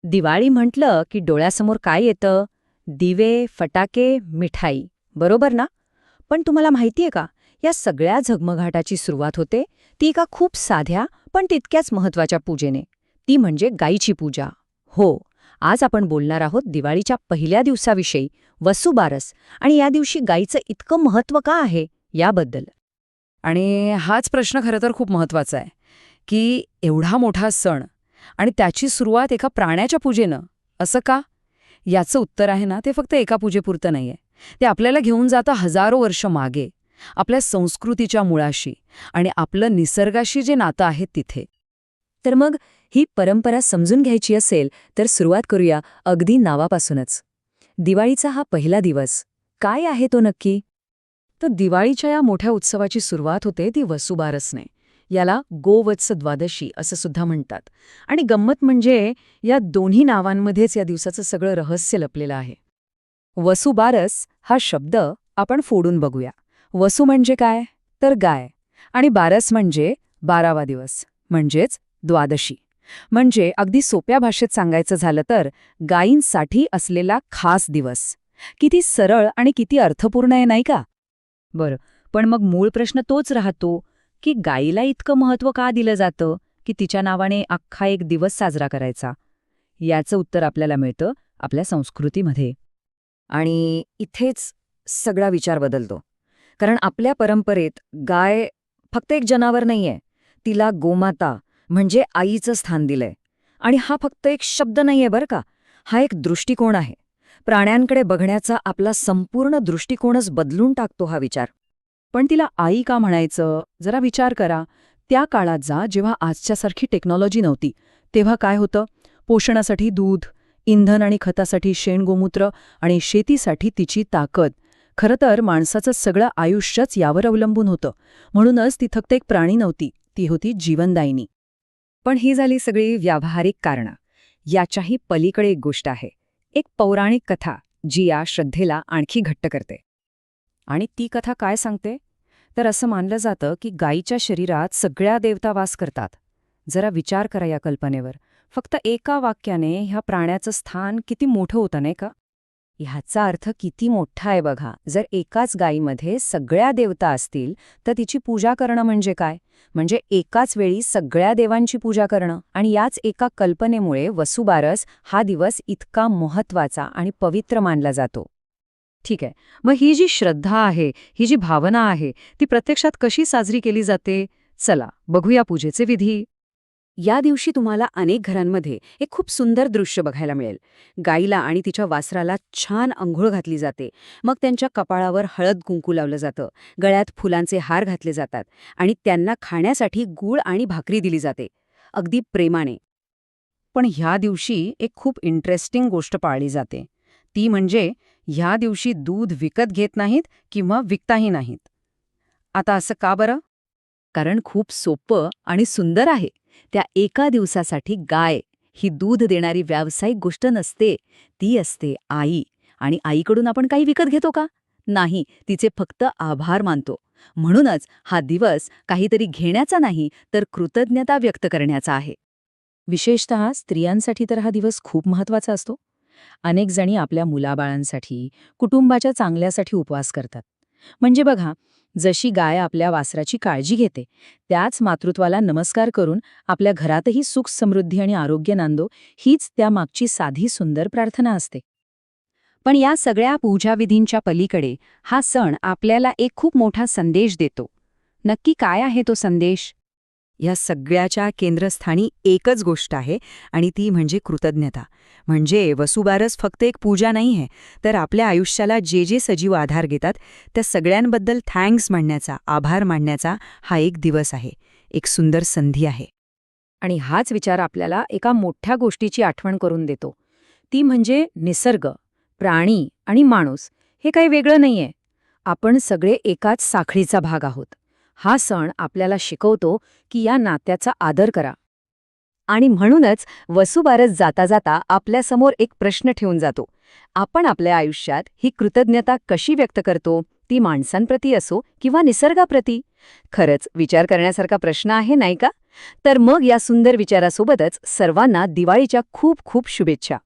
दिवाळी म्हटलं की डोळ्यासमोर काय येतं? दिवे, फटाके, मिठाई. बरोबर ना? पण तुम्हाला माहितीये का, या सगळ्या झगमगाटाची सुरुवात होते ती एका खूप साध्या पण तितक्याच महत्वाच्या पूजेने. ती म्हणजे गायीची पूजा. हो, आज आपण बोलणार आहोत दिवाळीच्या पहिल्या दिवसाविषयी, वसुबारस, आणि या दिवशी गायीचं इतकं महत्त्व का आहे याबद्दल. आणि हाच प्रश्न खरं तर खूप महत्वाचा आहे, की एवढा मोठा सण आणि त्याची सुरुवात एका प्राण्याच्या पूजेनं, असं का? याचं उत्तर आहे ना, ते फक्त एका पूजेपुरतं नाहीये. ते आपल्याला घेऊन जातं हजारो वर्ष मागे, आपल्या संस्कृतीच्या मुळाशी आणि आपलं निसर्गाशी जे नातं आहे तिथे. तर मग ही परंपरा समजून घ्यायची असेल तर सुरुवात करूया अगदी नावापासूनच. दिवाळीचा हा पहिला दिवस काय आहे तो नक्की? तर दिवाळीच्या या मोठ्या उत्सवाची सुरुवात होते ती वसुबारसने. याला गोवत्स द्वादशी असं सुद्धा म्हणतात. आणि गंमत म्हणजे या दोन्ही नावांमध्येच या दिवसाचं सगळं रहस्य लपलेलं आहे. वसुबारस हा शब्द आपण फोडून बघूया. वसु म्हणजे काय? तर गाय. आणि बारस म्हणजे 12वा दिवस, म्हणजेच द्वादशी. म्हणजे अगदी सोप्या भाषेत सांगायचं झालं तर गायींसाठी असलेला खास दिवस. किती सरळ आणि किती अर्थपूर्ण आहे, नाही का? बरं, पण मग मूळ प्रश्न तोच राहतो की गायीला इतकं महत्त्व का दिलं जातं की तिच्या नावाने अख्खा एक दिवस साजरा करायचा? याचं उत्तर आपल्याला मिळतं आपल्या संस्कृतीमध्ये. आणि इथेच सगळा विचार बदलतो. कारण आपल्या परंपरेत गाय फक्त एक जनावर नाहीये. तिला गोमाता म्हणजे आईचं स्थान दिलंय. आणि हा फक्त एक शब्द नाहीये बरं का. हा एक दृष्टिकोन आहे. प्राण्यांकडे बघण्याचा आपला संपूर्ण दृष्टिकोनच बदलून टाकतो हा विचार. पण तिला आई का म्हणायचं? जरा विचार करा. त्या काळात जेव्हा आजच्यासारखी टेक्नॉलॉजी नव्हती, तेव्हा काय होतं? पोषणासाठी दूध, इंधन आणि खतासाठी शेण-गोमूत्र आणि शेतीसाठी तिची ताकद. खरं तर माणसाचं सगळं आयुष्यच यावर अवलंबून होतं. म्हणूनच ती फक्त एक प्राणी नव्हती, ती होती जीवनदायिनी. पण ही झाली सगळी व्यावहारिक कारणं. याच्याही पलीकडे एक गोष्ट आहे, एक पौराणिक कथा जी या श्रद्धेला आणखी घट्ट करते. आणि ती कथा काय सांगते? तर असं मानलं जातं की गायीच्या शरीरात सगळ्या देवता वास करतात. जरा विचार करा या कल्पनेवर. फक्त एका वाक्याने ह्या प्राण्याचं स्थान किती मोठं होतं, नाही का? ह्याचा अर्थ किती मोठा आहे बघा. जर एकाच गायीमध्ये सगळ्या देवता असतील तर तिची पूजा करणं म्हणजे काय? म्हणजे एकाच वेळी सगळ्या देवांची पूजा करणं. आणि याच एका कल्पनेमुळे वसुबारस हा दिवस इतका महत्त्वाचा आणि पवित्र मानला जातो. ठीक आहे. मग ही जी श्रद्धा आहे, ही जी भावना आहे, ती प्रत्यक्षात कशी साजरी केली जाते? चला, बघूया पूजेचे विधी. या दिवशी तुम्हाला अनेक घरांमध्ये एक खूप सुंदर दृश्य बघायला मिळेल. गाईला आणि तिच्या वासराला छान अंघोळ घातली जाते. मग त्यांच्या कपाळावर हळद कुंकू लावलं जातं. गळ्यात फुलांचे हार घातले जातात आणि त्यांना खाण्यासाठी गूळ आणि भाकरी दिली जाते, अगदी प्रेमाने. पण ह्या दिवशी एक खूप इंटरेस्टिंग गोष्ट पाळली जाते. ती म्हणजे ह्या दिवशी दूध विकत घेत नाहीत किंवा विकताही नाहीत. आता असं का बरं? कारण खूप सोपं आणि सुंदर आहे. त्या एका दिवसासाठी गाय ही दूध देणारी व्यावसायिक गोष्ट नसते, ती असते आई. आणि आईकडून आपण काही विकत घेतो का? नाही, तिचे फक्त आभार मानतो. म्हणूनच हा दिवस काहीतरी घेण्याचा नाही तर कृतज्ञता व्यक्त करण्याचा आहे. विशेषतः स्त्रियांसाठी तर हा दिवस खूप महत्त्वाचा असतो. अनेक जणी आपल्या मुलाबाळांसाठी, कुटुंबाच्या चांगल्यासाठी उपवास करतात. म्हणजे बघा, जशी गाय आपल्या वासराची काळजी घेते, त्याच मातृत्वाला नमस्कार करून आपल्या घरातही सुख, समृद्धी आणि आरोग्य नांदो, हीच त्यामागची साधी सुंदर प्रार्थना असते. पण या सगळ्या पूजाविधींच्या पलीकडे हा सण आपल्याला एक खूप मोठा संदेश देतो. नक्की काय आहे तो संदेश? या सगळ्याच्या केंद्रस्थानी एकच गोष्ट आहे आणि ती म्हणजे कृतज्ञता. म्हणजे वसुबारस फक्त एक पूजा नाही आहे, तर आपल्या आयुष्याला जे जे सजीव आधार घेतात त्या सगळ्यांबद्दल थँक्स म्हणण्याचा, आभार मानण्याचा हा एक दिवस आहे, एक सुंदर संधी आहे. आणि हाच विचार आपल्याला एका मोठ्या गोष्टीची आठवण करून देतो. ती म्हणजे निसर्ग, प्राणी आणि माणूस हे काही वेगळं नाहीये. आपण सगळे एकाच साखळीचा भाग आहोत. हा सण आपल्याला शिकवतो की या नात्याचा आदर करा. आणि म्हणूनच वसुबारस जाता जाता आपल्यासमोर एक प्रश्न ठेवून जातो. आपण आपल्या आयुष्यात ही कृतज्ञता कशी व्यक्त करतो? ती माणसांप्रती असो किंवा निसर्गाप्रती? खरंच विचार करण्यासारखा प्रश्न आहे, नाही का? तर मग या सुंदर विचारासोबतच सर्वांना दिवाळीच्या खूप खूप शुभेच्छा.